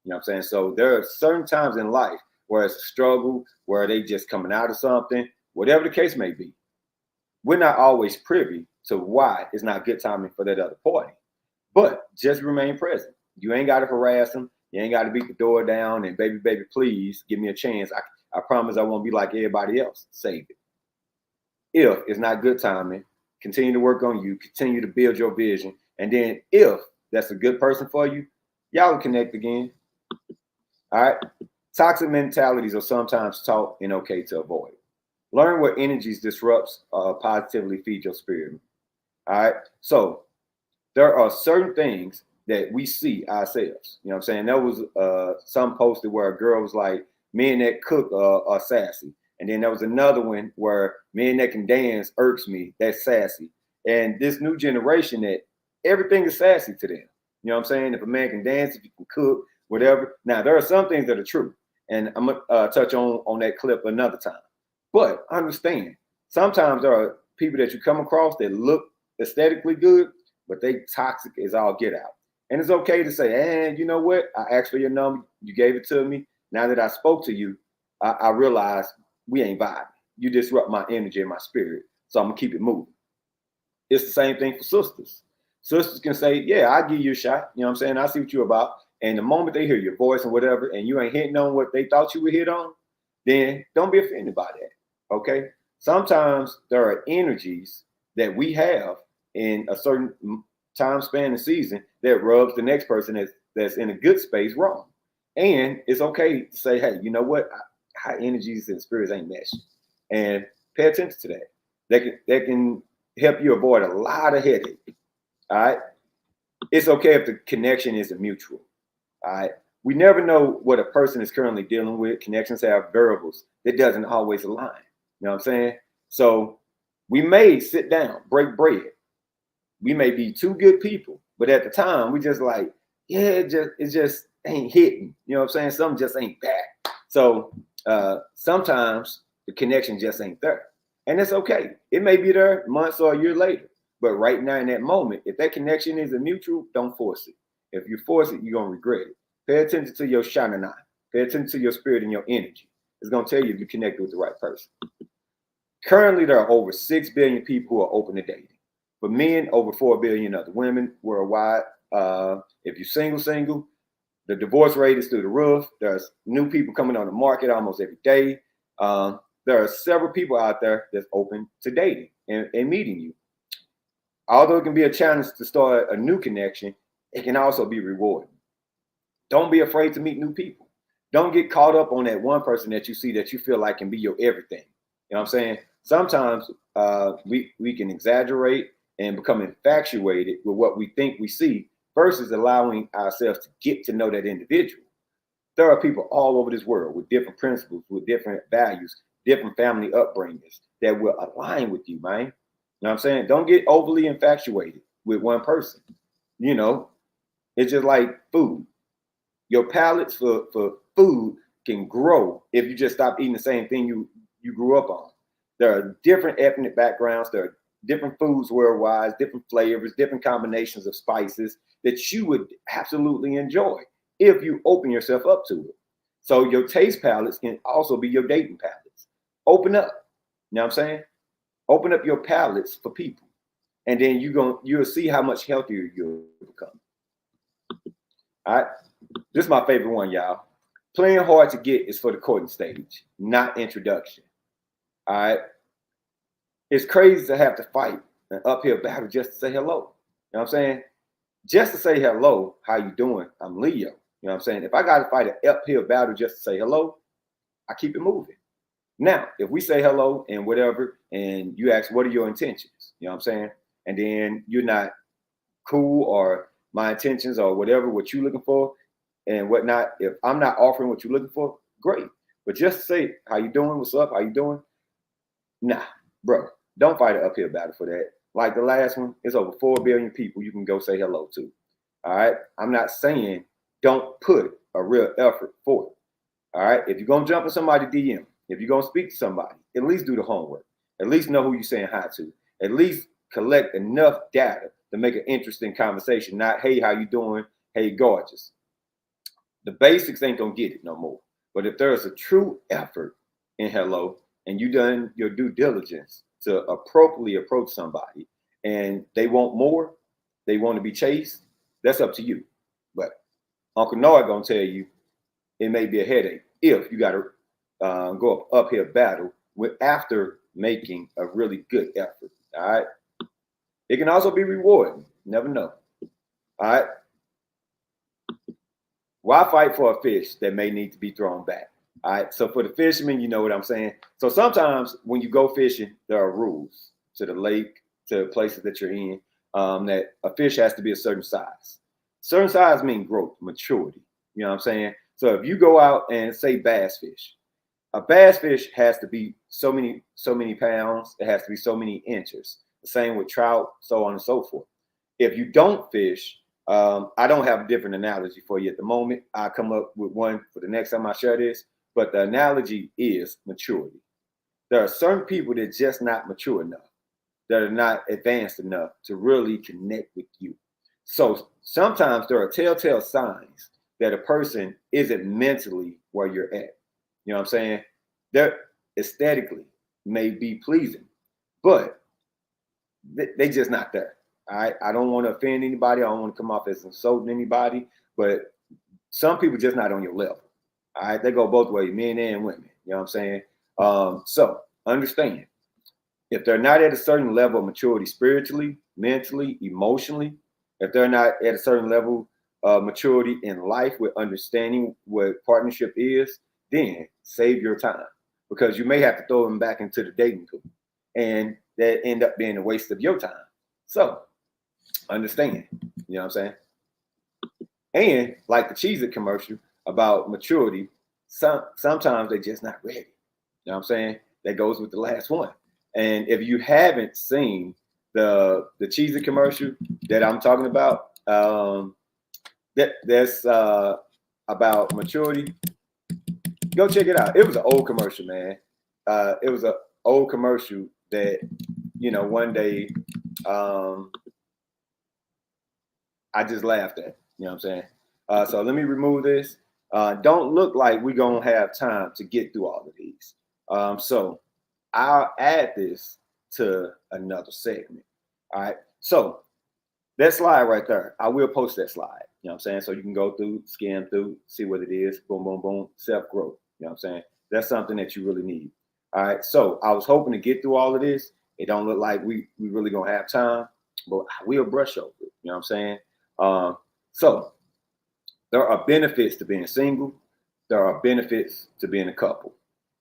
You know what I'm saying? So there are certain times in life where it's a struggle, where they just coming out of something, whatever the case may be. We're not always privy to why it's not good timing for that other party. But just remain present. You ain't got to harass them. You ain't got to beat the door down and baby, please give me a chance. I promise I won't be like everybody else. Save it. If it's not good timing, continue to work on you, continue to build your vision. And then if that's a good person for you, y'all will connect again. All right. Toxic mentalities are sometimes taught and okay to avoid. Learn what energies disrupts positively feed your spirit. All right. So there are certain things that we see ourselves. You know what I'm saying? There was some posted where a girl was like, men that cook are sassy. And then there was another one where men that can dance irks me. That's sassy. And this new generation that everything is sassy to them. You know what I'm saying? If a man can dance, if he can cook, whatever. Now, there are some things that are true. And I'm going to touch on that clip another time. But understand, sometimes there are people that you come across that look aesthetically good, but they toxic as all get out. And it's okay to say, hey, you know what? I asked for your number. You gave it to me. Now that I spoke to you, I realized we ain't vibing. You disrupt my energy and my spirit. So I'm going to keep it moving. It's the same thing for sisters. Sisters can say, yeah, I'll give you a shot. You know what I'm saying? I see what you're about. And the moment they hear your voice and whatever, and you ain't hitting on what they thought you would hit on, then don't be offended by that. Okay? Sometimes there are energies that we have in a certain time span and season that rubs the next person that's in a good space wrong. And it's okay to say, hey, you know what? Our energies and spirits ain't meshing. And pay attention to that. That can help you avoid a lot of headache. All right. It's okay if the connection isn't mutual. All right. We never know what a person is currently dealing with. Connections have variables that doesn't always align. You know what I'm saying? So we may sit down, break bread. We may be two good people, but at the time we just like, yeah, it just ain't hitting. You know what I'm saying? Something just ain't back. So sometimes the connection just ain't there. And it's okay. It may be there months or a year later. But right now in that moment, if that connection isn't mutual, don't force it. If you force it, you're going to regret it. Pay attention to your shining eye. Pay attention to your spirit and your energy. It's going to tell you if you connected with the right person. Currently, there are over 6 billion people who are open to dating. For men, over 4 billion other women worldwide. If you're single, the divorce rate is through the roof. There's new people coming on the market almost every day. There are several people out there that's open to dating and meeting you. Although it can be a challenge to start a new connection, it can also be rewarding. Don't be afraid to meet new people. Don't get caught up on that one person that you see that you feel like can be your everything. You know what I'm saying? Sometimes we can exaggerate and become infatuated with what we think we see versus allowing ourselves to get to know that individual. There are people all over this world with different principles, with different values, different family upbringings that will align with you, man. You know what I'm saying? Don't get overly infatuated with one person. You know, it's just like food. Your palates for food can grow if you just stop eating the same thing you grew up on. There are different ethnic backgrounds. There are different foods worldwide, different flavors, different combinations of spices that you would absolutely enjoy if you open yourself up to it. So your taste palettes can also be your dating palettes. Open up. You know what I'm saying? Open up your palettes for people. And then you'll see how much healthier you'll become. All right. This is my favorite one, y'all. Playing hard to get is for the courting stage, not introduction. All right. It's crazy to have to fight an uphill battle just to say hello. You know what I'm saying? Just to say hello, how you doing? I'm Leo. You know what I'm saying? If I got to fight an uphill battle just to say hello, I keep it moving. Now, if we say hello and whatever, and you ask, what are your intentions? You know what I'm saying? And then you're not cool or my intentions or whatever, what you're looking for and whatnot. If I'm not offering what you're looking for, great. But just say, how you doing? What's up? How you doing? Nah, bro, don't fight an uphill battle for that. Like the last one, it's over 4 billion people you can go say hello to. All right. I'm not saying don't put a real effort for it. All right. If you're going to jump in somebody's DM, if you're going to speak to somebody, at least do the homework. At least know who you're saying hi to. At least collect enough data to make an interesting conversation. Not, hey, how you doing? Hey, gorgeous. The basics ain't going to get it no more. But if there's a true effort in hello and you done your due diligence to appropriately approach somebody and they want more, they want to be chased, that's up to you. But Uncle Noah going to tell you it may be a headache if you got to go uphill battle after making a really good effort. All right. It can also be rewarding. Never know. All right. Why fight for a fish that may need to be thrown back? All right. So for the fishermen, you know what I'm saying? So sometimes when you go fishing, there are rules to the lake, to places that you're in, that a fish has to be a certain size. Certain size mean growth, maturity. You know what I'm saying? So if you go out and say bass fish, a bass fish has to be so many pounds. It has to be so many inches. The same with trout, so on and so forth. If you don't fish, I don't have a different analogy for you at the moment. I'll come up with one for the next time I share this. But the analogy is maturity. There are certain people that are just not mature enough, that are not advanced enough to really connect with you. So sometimes there are telltale signs that a person isn't mentally where you're at. You know what I'm saying? They're aesthetically may be pleasing, but they just not there. All right. I don't want to offend anybody. I don't want to come off as insulting anybody, but some people just not on your level. All right. They go both ways, men and women. You know what I'm saying? So understand, if they're not at a certain level of maturity spiritually, mentally, emotionally, if they're not at a certain level of maturity in life with understanding what partnership is, then save your time, because you may have to throw them back into the dating pool and that end up being a waste of your time. So understand, you know what I'm saying? And like the Cheez-It commercial about maturity, sometimes they're just not ready. You know what I'm saying? That goes with the last one. And if you haven't seen the Cheez-It commercial that I'm talking about, that's about maturity, go check it out. It was an old commercial, man. It was an old commercial that, you know, one day I just laughed at. You know what I'm saying? So let me remove this. don't look like we're going to have time to get through all of these. So I'll add this to another segment. All right. So that slide right there, I will post that slide. You know what I'm saying? So you can go through, scan through, see what it is. Boom, boom, boom. Self-growth. You know what I'm saying? That's something that you really need. All right. So I was hoping to get through all of this. It don't look like we really going to have time, but we'll brush over it. You know what I'm saying? So there are benefits to being single. There are benefits to being a couple.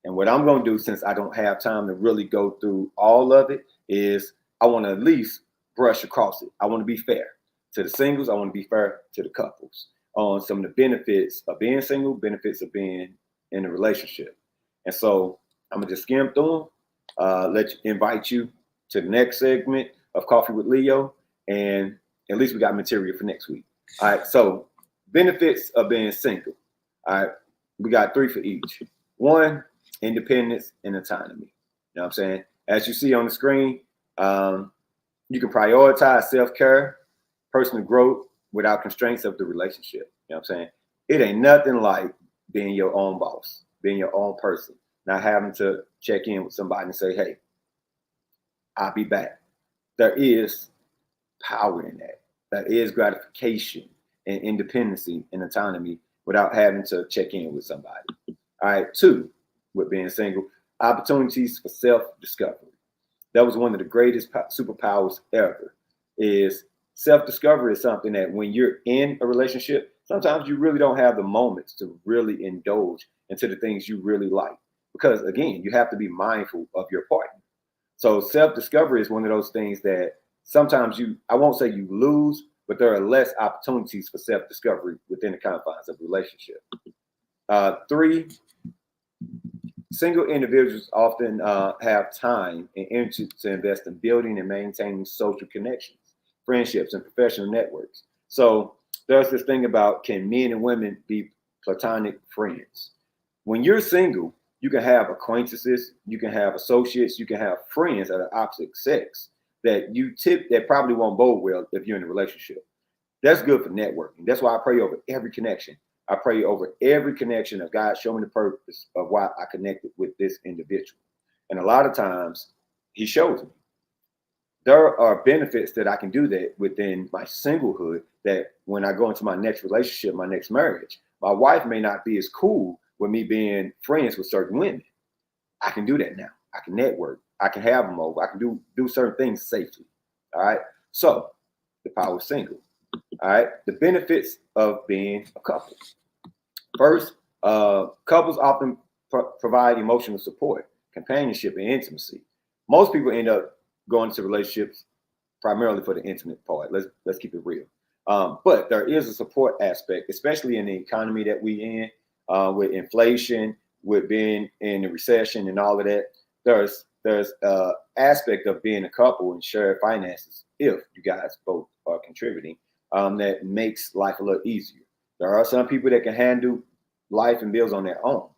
And what I'm going to do, since I don't have time to really go through all of it, is I want to at least brush across it. I want to be fair to the singles. I want to be fair to the couples on some of the benefits of being single, benefits of being in a relationship. And so I'm going to just skim through them, invite you to the next segment of Coffee with Leo. And at least we got material for next week. All right. So benefits of being single. All right. We got 3 for each. 1, independence and autonomy. You know what I'm saying? As you see on the screen, you can prioritize self-care, personal growth without constraints of the relationship. You know what I'm saying? It ain't nothing like being your own boss, being your own person, not having to check in with somebody and say, hey, I'll be back. There is power in that. There is gratification and independency and autonomy without having to check in with somebody. All right. 2, with being single, opportunities for self-discovery. That was one of the greatest superpowers ever. Is self-discovery is something that when you're in a relationship, sometimes you really don't have the moments to really indulge into the things you really like. Because again, you have to be mindful of your partner. So self-discovery is one of those things that sometimes I won't say you lose, but there are less opportunities for self-discovery within the confines of a relationship. 3, single individuals often have time and energy to invest in building and maintaining social connections, friendships, and professional networks. So there's this thing about, can men and women be platonic friends? When you're single, you can have acquaintances, you can have associates, you can have friends that are opposite sex that probably won't bode well if you're in a relationship. That's good for networking. That's why I pray over every connection. I pray over every connection of God, show me the purpose of why I connected with this individual. And a lot of times he shows me. There are benefits that I can do that within my singlehood, that when I go into my next relationship, my next marriage, my wife may not be as cool with me being friends with certain women. I can do that now. I can network. I can have them over. I can do certain things safely. All right. So the power of single. All right. The benefits of being a couple. First, couples often provide emotional support, companionship, and intimacy. Most people end up going into relationships primarily for the intimate part. Let's keep it real. But there is a support aspect, especially in the economy that we in, with inflation, with being in a recession and all of that. There's aspect of being a couple and share finances if you guys both are contributing, that makes life a little easier. There are some people that can handle life and bills on their own.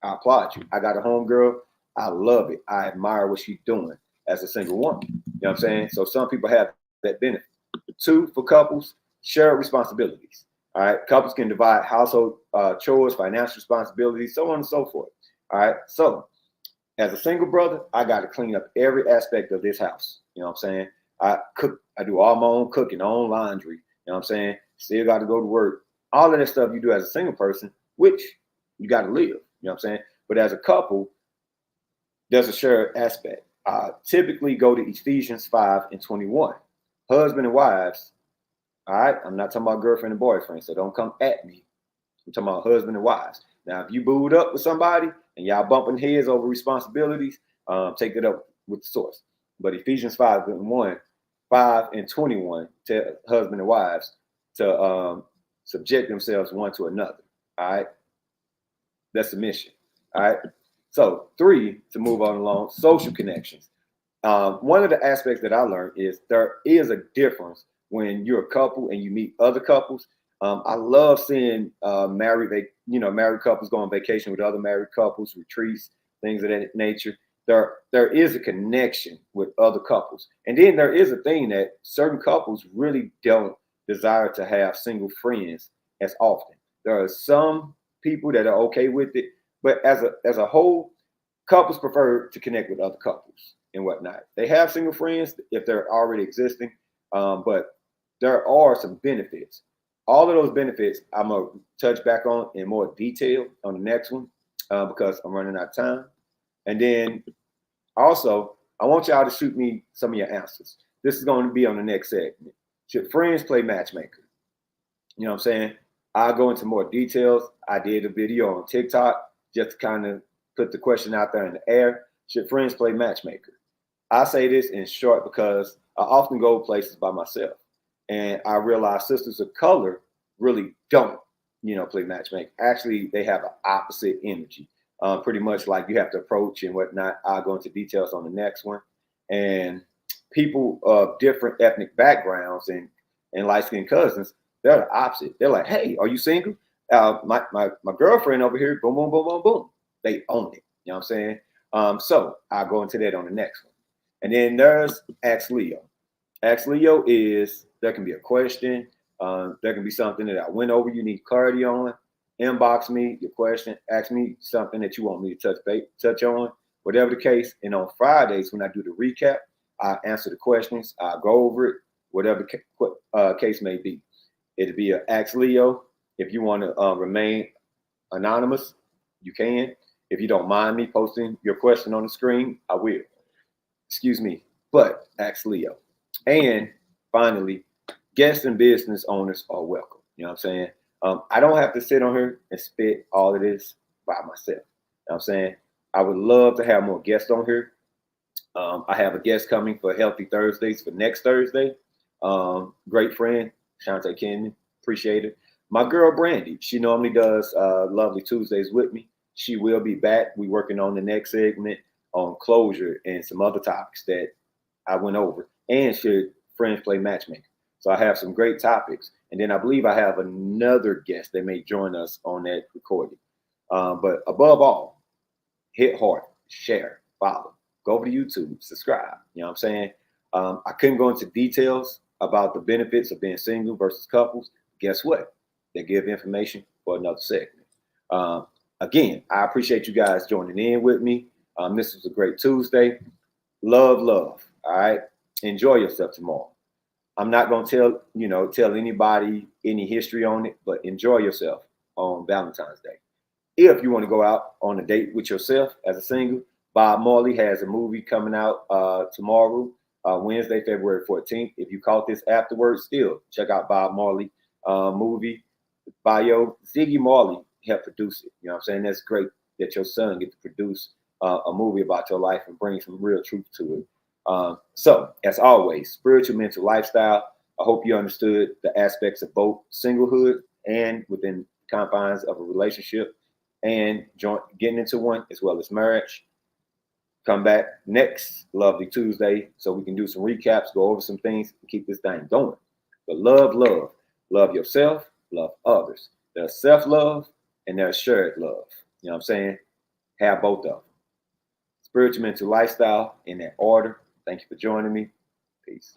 I applaud you. I got a homegirl. I love it. I admire what she's doing as a single woman. You know what I'm saying? So some people have that benefit. 2, for couples, share responsibilities. All right. Couples can divide household chores, financial responsibilities, so on and so forth. All right. So as a single brother, I got to clean up every aspect of this house. You know what I'm saying? I cook. I do all my own cooking, own laundry. You know what I'm saying? Still got to go to work. All of that stuff you do as a single person, which you got to live. You know what I'm saying? But as a couple, there's a shared aspect. Typically go to Ephesians 5:21. Husband and wives. All right. I'm not talking about girlfriend and boyfriend, so don't come at me. I'm talking about husband and wives. Now, if you booed up with somebody and y'all bumping heads over responsibilities, take it up with the source. But Ephesians 5:21 tell husband and wives to subject themselves one to another. All right. That's the mission. All right. So 3, to move on along, social connections. One of the aspects that I learned is there is a difference when you're a couple and you meet other couples. I love seeing married couples go on vacation with other married couples, retreats, things of that nature. There is a connection with other couples. And then there is a thing that certain couples really don't desire to have single friends as often. There are some people that are okay with it, but as a whole, couples prefer to connect with other couples and whatnot. They have single friends if they're already existing, but there are some benefits. All of those benefits I'm gonna touch back on in more detail on the next one because I'm running out of time. And then also, I want y'all to shoot me some of your answers. This is going to be on the next segment. Should friends play matchmaker? You know what I'm saying? I'll go into more details. I did a video on TikTok just to kind of put the question out there in the air. Should friends play matchmaker? I say this in short because I often go places by myself. And I realize sisters of color really don't, play matchmaker. Actually, they have an opposite energy. Pretty much like you have to approach and whatnot. I'll go into details on the next one. And people of different ethnic backgrounds and light-skinned cousins, they're the opposite. They're like, hey, are you single? My girlfriend over here, boom, boom, boom, boom, boom. They own it. You know what I'm saying? So I'll go into that on the next one. And then there's Ask Leo. Ask Leo is, there can be a question. There can be something that I went over you need clarity on. Inbox me your question. Ask me something that you want me to touch on. Whatever the case. And on Fridays, when I do the recap, I answer the questions. I go over it, whatever case may be. It'll be an Ask Leo. If you want to remain anonymous, you can. If you don't mind me posting your question on the screen, I will. Excuse me, but Ask Leo. And finally, guests and business owners are welcome. You know what I'm saying? I don't have to sit on here and spit all of this by myself. You know what I'm saying? I would love to have more guests on here. I have a guest coming for Healthy Thursdays for next Thursday. Great friend, Shante Kenyon. Appreciate it. My girl, Brandy, she normally does Lovely Tuesdays with me. She will be back. We're working on the next segment on closure and some other topics that I went over. And should friends play matchmaking? So I have some great topics. And then I believe I have another guest that may join us on that recording. But above all, hit heart, share, follow. Go over to YouTube, subscribe. You know what I'm saying? I couldn't go into details about the benefits of being single versus couples. Guess what? They give information for another segment. Again, I appreciate you guys joining in with me. This was a great Tuesday. Love, love. All right. Enjoy yourself tomorrow. I'm not going to tell anybody any history on it, but enjoy yourself on Valentine's Day. If you want to go out on a date with yourself as a single, Bob Marley has a movie coming out tomorrow, Wednesday, February 14th. If you caught this afterwards, still check out Bob Marley movie bio. Ziggy Marley helped produce it. You know what I'm saying? That's great that your son gets to produce a movie about your life and bring some real truth to it. So, as always, spiritual mental lifestyle. I hope you understood the aspects of both singlehood and within confines of a relationship and getting into one as well as marriage. Come back next Lovely Tuesday so we can do some recaps, go over some things, and keep this thing going. But love, love. Love yourself, love others. There's self-love and there's shared love. You know what I'm saying? Have both of them. Spiritual mental lifestyle in that order. Thank you for joining me. Peace.